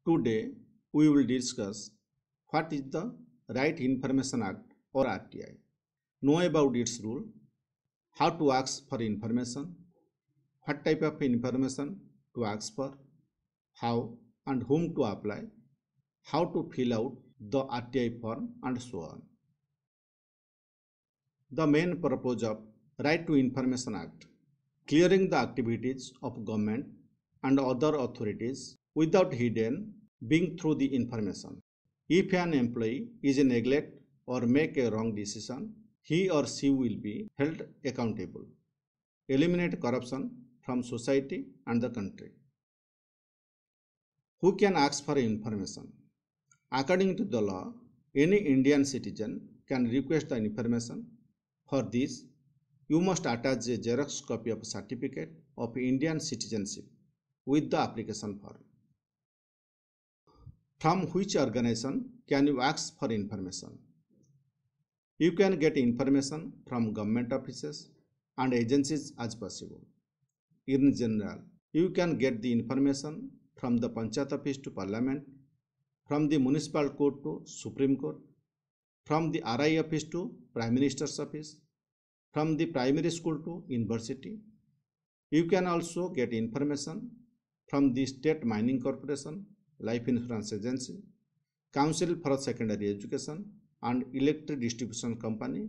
Today, we will discuss what is the Right Information Act or RTI, know about its rule, how to ask for information, what type of information to ask for, how and whom to apply, how to fill out the RTI form and so on. The main purpose of Right to Information Act: clearing the activities of government and other authorities without hidden being through the information. If an employee is a neglect or make a wrong decision, he or she will be held accountable. Eliminate corruption from society and the country. Who can ask for information? According to the law, any Indian citizen can request the information. For this, you must attach a Xerox copy of a certificate of Indian citizenship with the application form. From which organization can you ask for information? You can get information from government offices and agencies as possible. In general, you can get the information from the Panchayat office to Parliament, from the Municipal Court to Supreme Court, from the RI office to Prime Minister's office, from the primary school to university. You can also get information from the State Mining Corporation, Life Insurance Agency, Council for Secondary Education and Electric Distribution Company,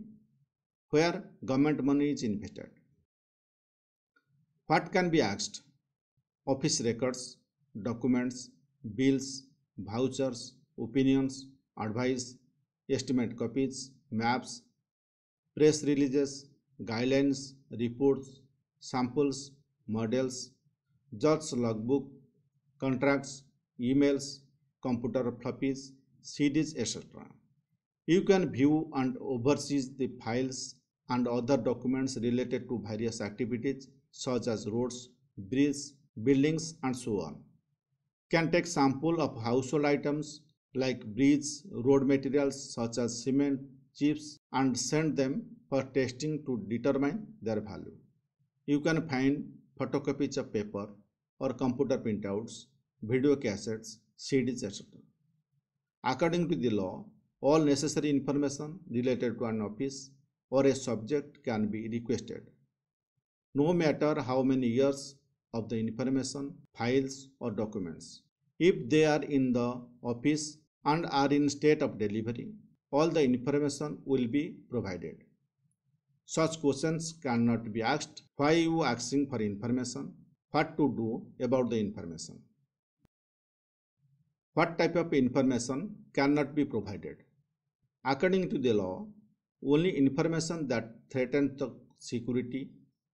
where government money is invested. What can be asked? Office records, documents, bills, vouchers, opinions, advice, estimate copies, maps, press releases, guidelines, reports, samples, models, judge's logbook, contracts, emails, computer floppies, CDs, etc. You can view and oversee the files and other documents related to various activities such as roads, bridges, buildings, and so on. Can take sample of household items like bricks, road materials such as cement, chips, and send them for testing to determine their value. You can find photocopies of paper or computer printouts, video cassettes, CDs, etc. According to the law, all necessary information related to an office or a subject can be requested, no matter how many years of the information, files, or documents. If they are in the office and are in state of delivery, all the information will be provided. Such questions cannot be asked: why you asking for information, what to do about the information. What type of information cannot be provided? According to the law, only information that threatens the security,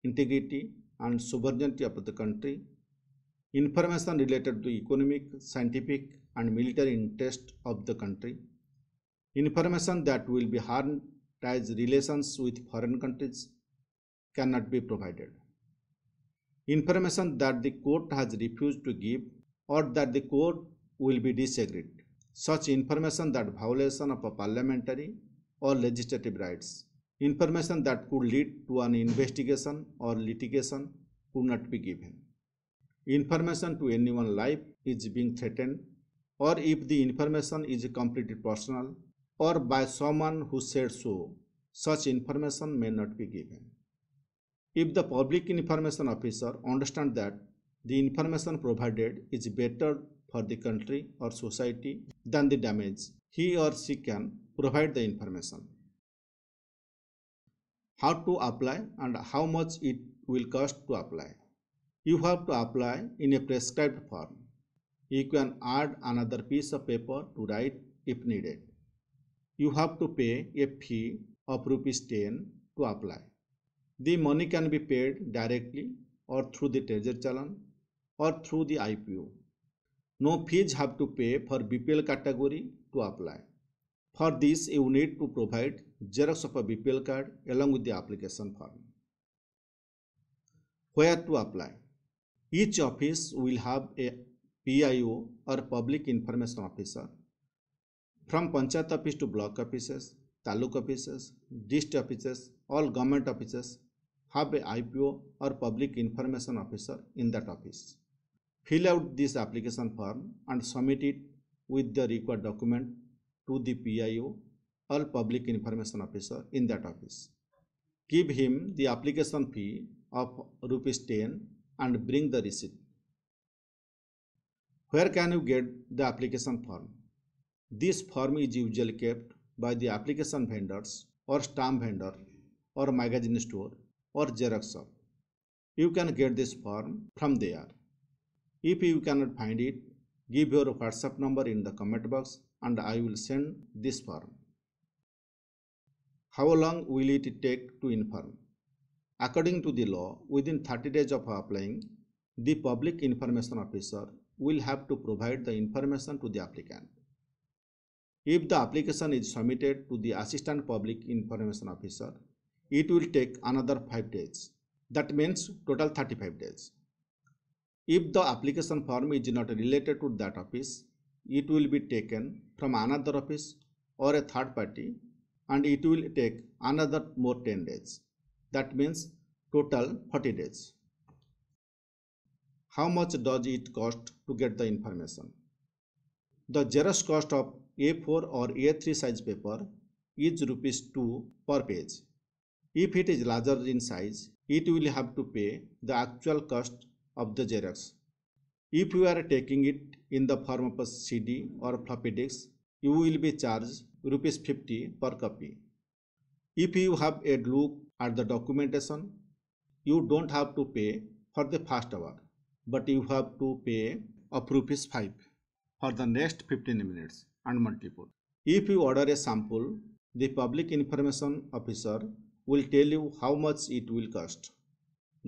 integrity, and sovereignty of the country, information related to economic, scientific, and military interest of the country, information that will be harmed ties relations with foreign countries cannot be provided. Information that the court has refused to give or that the court will be disagreed. Such information that violation of a parliamentary or legislative rights. Information that could lead to an investigation or litigation could not be given. Information to anyone's life is being threatened, or if the information is completely personal or by someone who said so, such information may not be given. If the public information officer understands that the information provided is better for the country or society than the damage, he or she can provide the information. How to apply and how much it will cost to apply. You have to apply in a prescribed form. You can add another piece of paper to write if needed. You have to pay a fee of ₹10 to apply. The money can be paid directly or through the treasury challan or through the IPO. No fees have to pay for BPL category to apply. For this, you need to provide Xerox of a BPL card along with the application form. Where to apply? Each office will have a PIO or Public Information Officer. From Panchayat office to block offices, taluk offices, district offices, all government offices have a IPO or Public Information Officer in that office. Fill out this application form and submit it with the required document to the PIO or Public Information Officer in that office. Give him the application fee of ₹10 and bring the receipt. Where can you get the application form? This form is usually kept by the application vendors or stamp vendor or magazine store or Xerox shop. You can get this form from there. If you cannot find it, give your WhatsApp number in the comment box and I will send this form. How long will it take to inform? According to the law, within 30 days of applying, the Public Information Officer will have to provide the information to the applicant. If the application is submitted to the Assistant Public Information Officer, it will take another 5 days. That means total 35 days. If the application form is not related to that office, it will be taken from another office or a third party and it will take another more 10 days. That means total 40 days. How much does it cost to get the information? The Xerox cost of A4 or A3 size paper is ₹2 per page. If it is larger in size, it will have to pay the actual cost of the Xerox. If you are taking it in the form of a CD or floppy disk, you will be charged ₹50 per copy. If you have a look at the documentation, you don't have to pay for the first hour, but you have to pay of ₹5 for the next 15 minutes and multiple. If you order a sample, the Public Information Officer will tell you how much it will cost.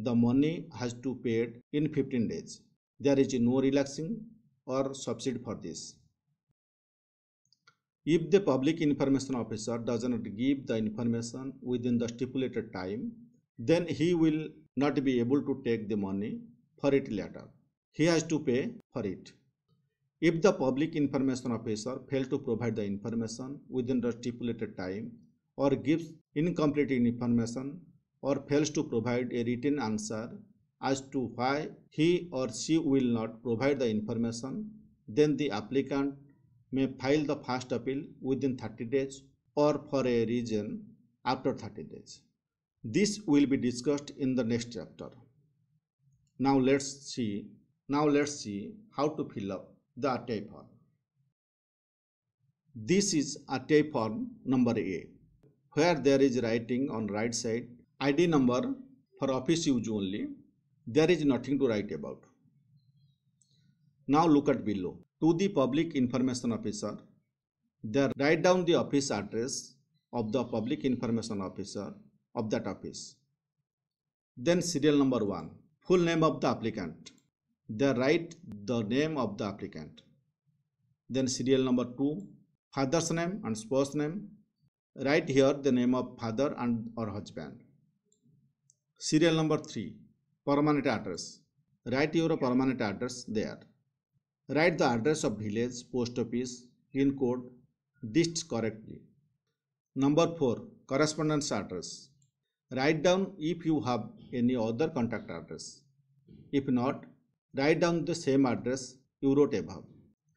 The money has to be paid in 15 days. There is no relaxing or subsidy for this. If the Public Information Officer does not give the information within the stipulated time, then he will not be able to take the money for it later. He has to pay for it. If the Public Information Officer fails to provide the information within the stipulated time or gives incomplete information or fails to provide a written answer as to why he or she will not provide the information, then the applicant may file the first appeal within 30 days or for a reason after 30 days. This will be discussed in the next chapter. Now let's see how to fill up the RTI form. This is RTI form number A, where there is writing on right side ID number for office use only. There is nothing to write about. Now look at below. To the Public Information Officer, there write down the office address of the Public Information Officer of that office. Then serial number 1, full name of the applicant. There write the name of the applicant. Then serial number 2, father's name and spouse name. Write here the name of father and or husband. Serial number 3, permanent address. Write your permanent address there. Write the address of village, post office, pin code, district correctly. Number 4, correspondence address. Write down if you have any other contact address. If not, write down the same address you wrote above.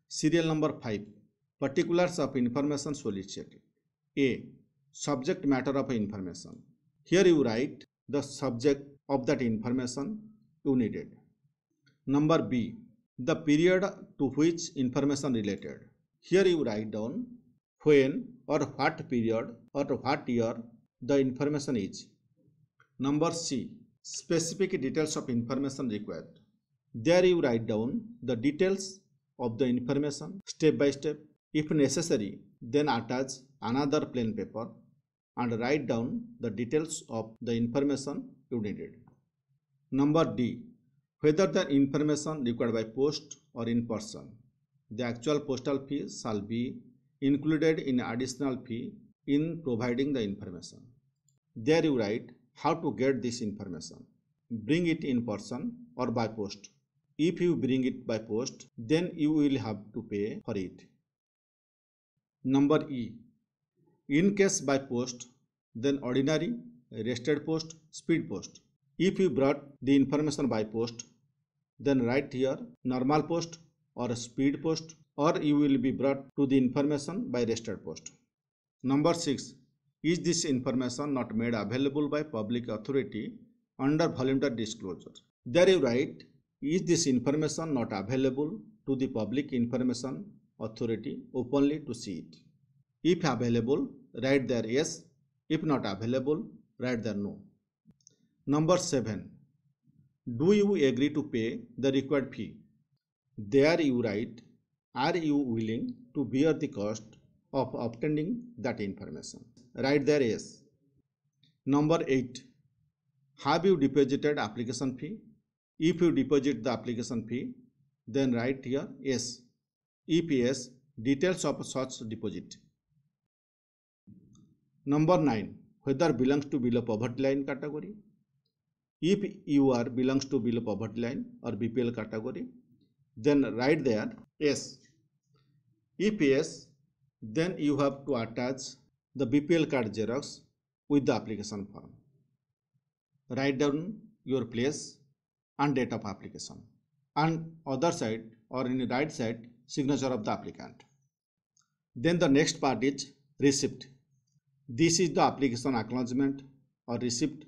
Serial number 5, particulars of information solicited. A, subject matter of information. Here you write the subject of that information you needed. Number B, the period to which information related. Here you write down when or what period or what year the information is. Number C, specific details of information required. There you write down the details of the information step by step. If necessary, then attach another plain paper and write down the details of the information you needed. Number D, whether the information required by post or in person. The actual postal fee shall be included in additional fee in providing the information. There you write how to get this information. Bring it in person or by post. If you bring it by post, then you will have to pay for it. Number E, in case by post, then ordinary, rested post, speed post. If you brought the information by post, then write here normal post or a speed post, or you will be brought to the information by registered post. Number 6. Is this information not made available by public authority under voluntary disclosure? There you write, is this information not available to the public information authority openly to see it? If available, write there yes. If not available, write there no. Number 7. Do you agree to pay the required fee? There you write, are you willing to bear the cost of obtaining that information? Write there yes. Number 8. Have you deposited application fee? If you deposit the application fee, then write here yes. If yes, details of such deposit. Number 9. Whether belongs to below poverty line category. If you are belongs to below poverty line or BPL category, then write there yes. If yes, then you have to attach the BPL card xerox with the application form. Write down your place and date of application, and other side or in the right side signature of the applicant. Then the next part is receipt. This is the application acknowledgement or receipt.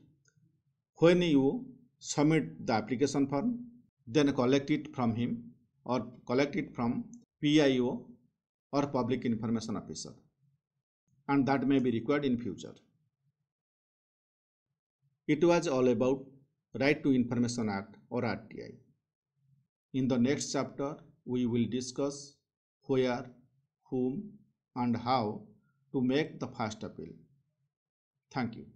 When you submit the application form, then collect it from him or collect it from PIO or Public Information Officer, and that may be required in future. It was all about Right to Information Act or RTI. In the next chapter, we will discuss where, whom, and how to make the first appeal. Thank you.